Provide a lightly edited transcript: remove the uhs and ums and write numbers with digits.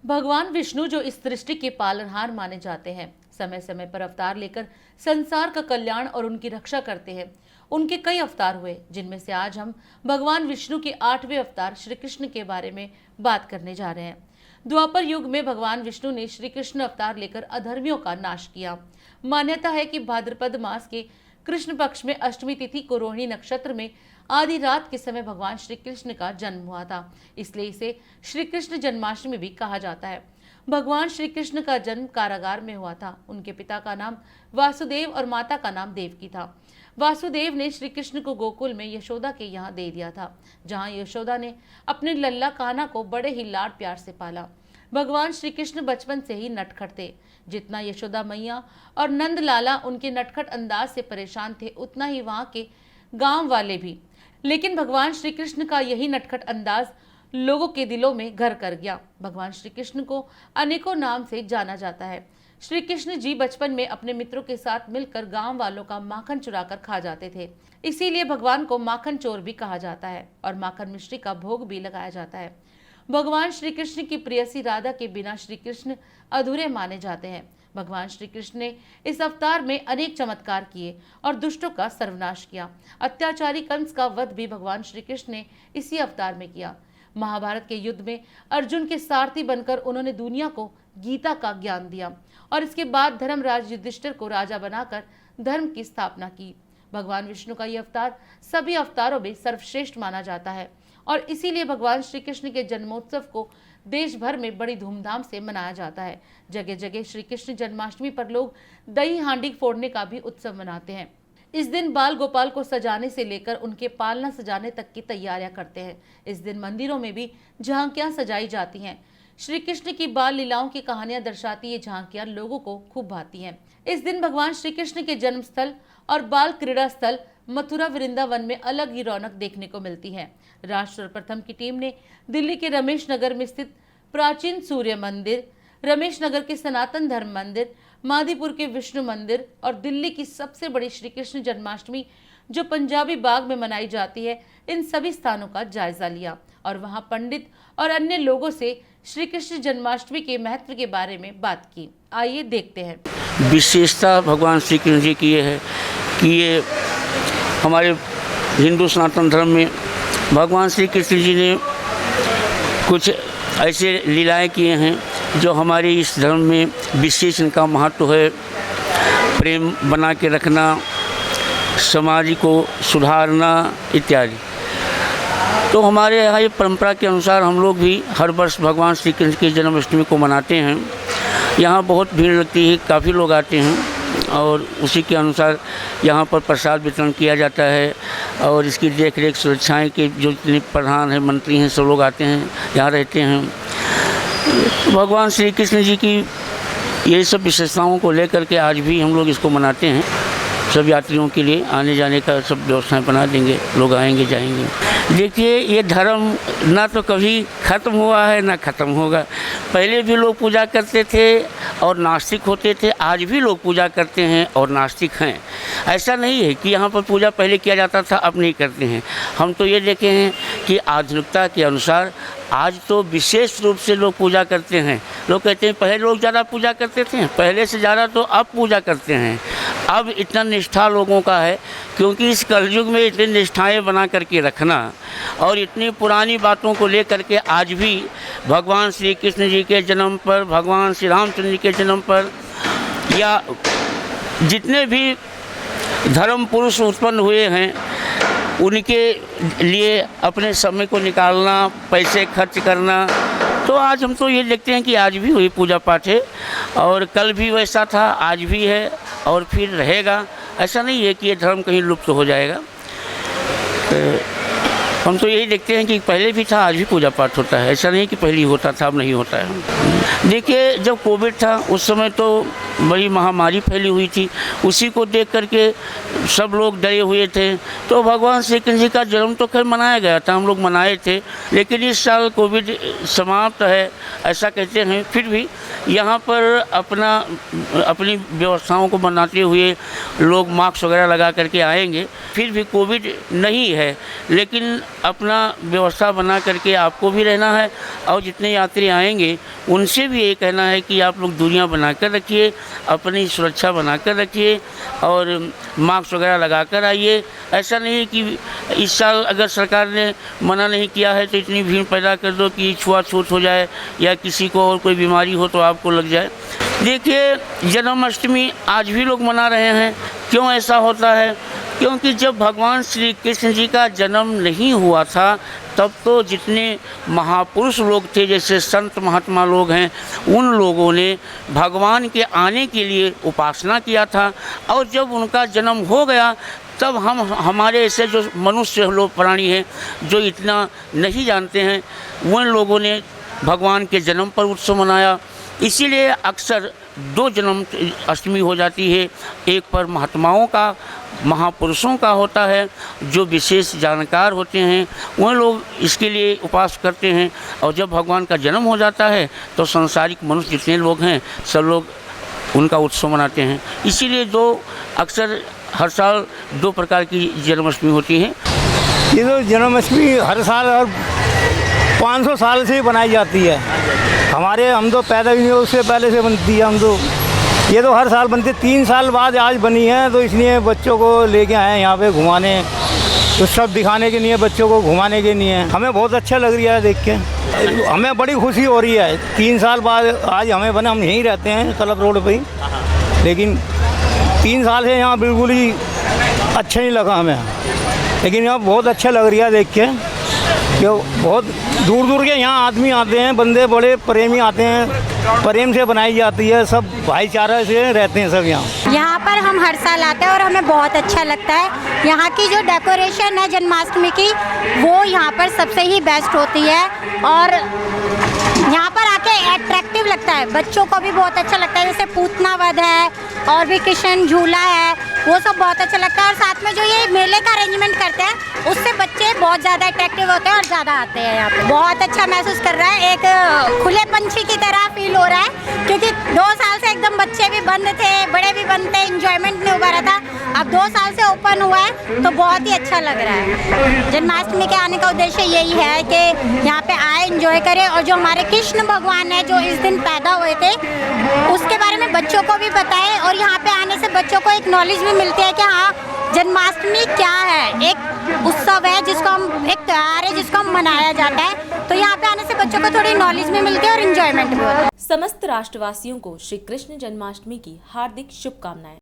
भगवान विष्णु जो इस सृष्टि के पालनहार माने जाते हैं, समय समय पर अवतार लेकर संसार का कल्याण और उनकी रक्षा करते हैं। उनके कई अवतार हुए, जिनमें से आज हम भगवान विष्णु के 8वें अवतार श्री कृष्ण के बारे में बात करने जा रहे हैं। द्वापर युग में भगवान विष्णु ने श्री कृष्ण अवतार लेकर अधर्मियों का नाश किया। मान्यता है कि भाद्रपद मास के कृष्ण पक्ष में अष्टमी तिथि को रोहिणी नक्षत्र में आधी रात के समय भगवान श्री कृष्ण का जन्म हुआ था, इसलिए इसे श्री कृष्ण जन्माष्टमी भी कहा जाता है। भगवान श्री कृष्ण का जन्म कारागार में हुआ था। उनके पिता का नाम वासुदेव और माता का नाम देवकी था। वासुदेव ने श्री कृष्ण को गोकुल में यशोदा के यहाँ दे दिया था, जहाँ यशोदा ने अपने लल्ला कान्हा को बड़े ही लाड प्यार से पाला। भगवान श्री कृष्ण बचपन से ही नटखट थे। जितना यशोदा मैया और नंद लाला उनके नटखट अंदाज से परेशान थे, उतना ही वहाँ के गांव वाले भी। लेकिन भगवान श्री कृष्ण का यही नटखट अंदाज लोगों के दिलों में घर कर गया। भगवान श्री कृष्ण को अनेकों नाम से जाना जाता है। श्री कृष्ण जी बचपन में अपने मित्रों के साथ मिलकर गांव वालों का माखन चुराकर खा जाते थे, इसीलिए भगवान को माखन चोर भी कहा जाता है और माखन मिश्री का भोग भी लगाया जाता है। भगवान श्री कृष्ण की प्रेयसी राधा के बिना श्री कृष्ण अधूरे माने जाते हैं। भगवान श्री कृष्ण ने इस अवतार में अनेक चमत्कार किए और दुष्टों का सर्वनाश किया। अत्याचारी कंस का वध भी भगवान श्री कृष्ण ने इसी अवतार में किया। महाभारत के युद्ध में अर्जुन के सारथी बनकर उन्होंने दुनिया को गीता का ज्ञान दिया और इसके बाद धर्मराज युधिष्ठिर को राजा बनाकर धर्म की स्थापना की। भगवान विष्णु का यह अवतार सभी अवतारों में सर्वश्रेष्ठ माना जाता है और इसीलिए भगवान श्री कृष्ण के जन्मोत्सव को देश भर में बड़ी धूमधाम से मनाया जाता है। जगह जगह श्री कृष्ण जन्माष्टमी पर लोग दही हांडी फोड़ने का भी उत्सव मनाते हैं। इस दिन बाल गोपाल को सजाने से लेकर उनके पालना सजाने तक की तैयारियां करते हैं। इस दिन मंदिरों में भी झांकियां सजाई जाती हैं। श्री कृष्ण की बाल लीलाओं की कहानियां दर्शाती ये झांकियां लोगों को खूब भाती हैं। इस दिन भगवान श्री कृष्ण के जन्म स्थल और बाल क्रीड़ा स्थल मथुरा वृंदावन में अलग ही रौनक देखने को मिलती है। राष्ट्र प्रथम की टीम ने दिल्ली के रमेश नगर में स्थित प्राचीन सूर्य मंदिर, रमेश नगर के सनातन धर्म मंदिर, माधीपुर के विष्णु मंदिर और दिल्ली की सबसे बड़ी श्री कृष्ण जन्माष्टमी जो पंजाबी बाग में मनाई जाती है, इन सभी स्थानों का जायजा लिया और वहां पंडित और अन्य लोगों से श्री कृष्ण जन्माष्टमी के महत्व के बारे में बात की। आइए देखते हैं। विशेषता भगवान श्री कृष्ण जी की ये है कि ये हमारे हिंदू सनातन धर्म में भगवान श्री कृष्ण जी ने कुछ ऐसे लीलाएं किए हैं जो हमारे इस धर्म में विशेष इनका महत्व है। प्रेम बना के रखना, समाज को सुधारना इत्यादि। तो हमारे यहाँ ये परंपरा के अनुसार हम लोग भी हर वर्ष भगवान श्री कृष्ण की जन्माष्टमी को मनाते हैं। यहाँ बहुत भीड़ लगती है, काफ़ी लोग आते हैं और उसी के अनुसार यहाँ पर प्रसाद वितरण किया जाता है और इसकी देख रेख सुरक्षाएँ के जो जितने प्रधान हैं, मंत्री हैं, सब लोग आते हैं, यहाँ रहते हैं। भगवान श्री कृष्ण जी की ये सब विशेषताओं को लेकर के आज भी हम लोग इसको मनाते हैं। सब यात्रियों के लिए आने जाने का सब व्यवस्थाएं बना देंगे, लोग आएंगे जाएंगे। देखिए, ये धर्म ना तो कभी ख़त्म हुआ है ना ख़त्म होगा। पहले भी लोग पूजा करते थे और नास्तिक होते थे, आज भी लोग पूजा करते हैं और नास्तिक हैं। ऐसा नहीं है कि यहाँ पर पूजा पहले किया जाता था अब नहीं करते हैं। हम तो ये देखे हैं कि आधुनिकता के अनुसार आज तो विशेष रूप से लोग पूजा करते हैं। लोग कहते हैं पहले लोग ज़्यादा पूजा करते थे, पहले से ज़्यादा तो अब पूजा करते हैं। अब इतना निष्ठा लोगों का है, क्योंकि इस कलयुग में इतनी निष्ठाएं बना करके रखना और इतनी पुरानी बातों को लेकर के आज भी भगवान श्री कृष्ण जी के जन्म पर, भगवान श्री रामचंद्र जी के जन्म पर या जितने भी धर्म पुरुष उत्पन्न हुए हैं उनके लिए अपने समय को निकालना, पैसे खर्च करना, तो आज हम तो ये देखते हैं कि आज भी वही पूजा पाठ है और कल भी वैसा था, आज भी है और फिर रहेगा। ऐसा नहीं है कि ये धर्म कहीं लुप्त हो जाएगा। हम तो यही देखते हैं कि पहले भी था, आज भी पूजा पाठ होता है। ऐसा नहीं कि पहले होता था अब नहीं होता है। देखिए, जब कोविड था उस समय तो बड़ी महामारी फैली हुई थी, उसी को देख करके सब लोग डरे हुए थे। तो भगवान श्री कृष्ण जी का जन्म तो खैर मनाया गया था, हम लोग मनाए थे, लेकिन इस साल कोविड समाप्त है ऐसा कहते हैं। फिर भी यहाँ पर अपनी व्यवस्थाओं को बनाते हुए लोग मास्क वगैरह लगा करके आएंगे। फिर भी कोविड नहीं है, लेकिन अपना व्यवस्था बना करके आपको भी रहना है और जितने यात्री आएंगे उनसे भी ये कहना है कि आप लोग दूरियां बना कर रखिए, अपनी सुरक्षा बना कर रखिए और मास्क वगैरह लगा कर आइए। ऐसा नहीं कि इस साल अगर सरकार ने मना नहीं किया है तो इतनी भीड़ पैदा कर दो कि छुआछूत हो जाए या किसी को और कोई बीमारी हो तो आपको लग जाए। देखिए, जन्माष्टमी आज भी लोग मना रहे हैं। क्यों ऐसा होता है? क्योंकि जब भगवान श्री कृष्ण जी का जन्म नहीं हुआ था तब तो जितने महापुरुष लोग थे, जैसे संत महात्मा लोग हैं, उन लोगों ने भगवान के आने के लिए उपासना किया था और जब उनका जन्म हो गया तब हमारे ऐसे जो मनुष्य लोग प्राणी हैं जो इतना नहीं जानते हैं, उन लोगों ने भगवान के जन्म पर उत्सव मनाया। इसीलिए अक्सर 2 जन्म अष्टमी हो जाती है। एक पर महात्माओं का, महापुरुषों का होता है जो विशेष जानकार होते हैं, वह लोग इसके लिए उपवास करते हैं और जब भगवान का जन्म हो जाता है तो सांसारिक मनुष्य जितने लोग हैं सब लोग उनका उत्सव मनाते हैं। इसीलिए अक्सर हर साल 2 प्रकार की जन्माष्टमी होती है। ये तो जन्माष्टमी हर साल और 500 साल से बनाई जाती है। हम तो पैदा भी नहीं हुए उससे पहले से बनती है। ये तो हर साल बनती है। 3 साल बाद आज बनी है तो इसलिए बच्चों को लेके आए यहाँ पे घुमाने, तो सब दिखाने के लिए, बच्चों को घुमाने के लिए। हमें बहुत अच्छा लग रहा है देख के, हमें बड़ी खुशी हो रही है। 3 साल बाद आज हमें बना, हम यहीं रहते हैं क्लब रोड पे ही, लेकिन 3 साल से यहाँ बिल्कुल ही अच्छा नहीं लगा हमें, लेकिन यहाँ बहुत अच्छा लग रहा है देख के। जो बहुत दूर दूर के यहाँ आदमी आते हैं, बंदे बड़े प्रेमी आते हैं, प्रेम से बनाई जाती है, सब भाईचारा से रहते हैं सब यहाँ। यहाँ पर हम हर साल आते हैं और हमें बहुत अच्छा लगता है। यहाँ की जो डेकोरेशन है जन्माष्टमी की, वो यहाँ पर सबसे ही बेस्ट होती है और यहाँ पर आके अट्रैक्टिव लगता है। बच्चों को भी बहुत अच्छा लगता है, जैसे पूतना वध है और भी कृष्ण झूला है, वो सब बहुत अच्छा लगता है। और साथ में जो ये मेले का अरेंजमेंट करते हैं उससे बच्चे बहुत ज़्यादा अट्रैक्टिव होते हैं और ज़्यादा आते हैं यहाँ पे। बहुत अच्छा महसूस कर रहा है, एक खुले पंछी की तरह फील हो रहा है, क्योंकि 2 साल से एकदम बच्चे भी बंद थे, बड़े भी बंद थे, इंजॉयमेंट नहीं हो पा रहा था। अब 2 साल से ओपन हुआ है तो बहुत ही अच्छा लग रहा है। जन्माष्टमी के आने का उद्देश्य यही है कि यहाँ पे आए, इंजॉय करें और जो हमारे कृष्ण भगवान है जो इस दिन पैदा हुए थे उसके बारे में बच्चों को भी बताएं। और यहाँ पे आने से बच्चों को एक नॉलेज भी मिलती है कि हाँ, जन्माष्टमी क्या है, एक उत्सव है जिसको हम, एक त्योहार है जिसको हम मनाया जाता है। तो यहाँ पे आने से बच्चों को थोड़ी नॉलेज भी मिलती है और इंजॉयमेंट भी होता है। समस्त राष्ट्रवासियों को श्री कृष्ण जन्माष्टमी की हार्दिक शुभकामनाएं।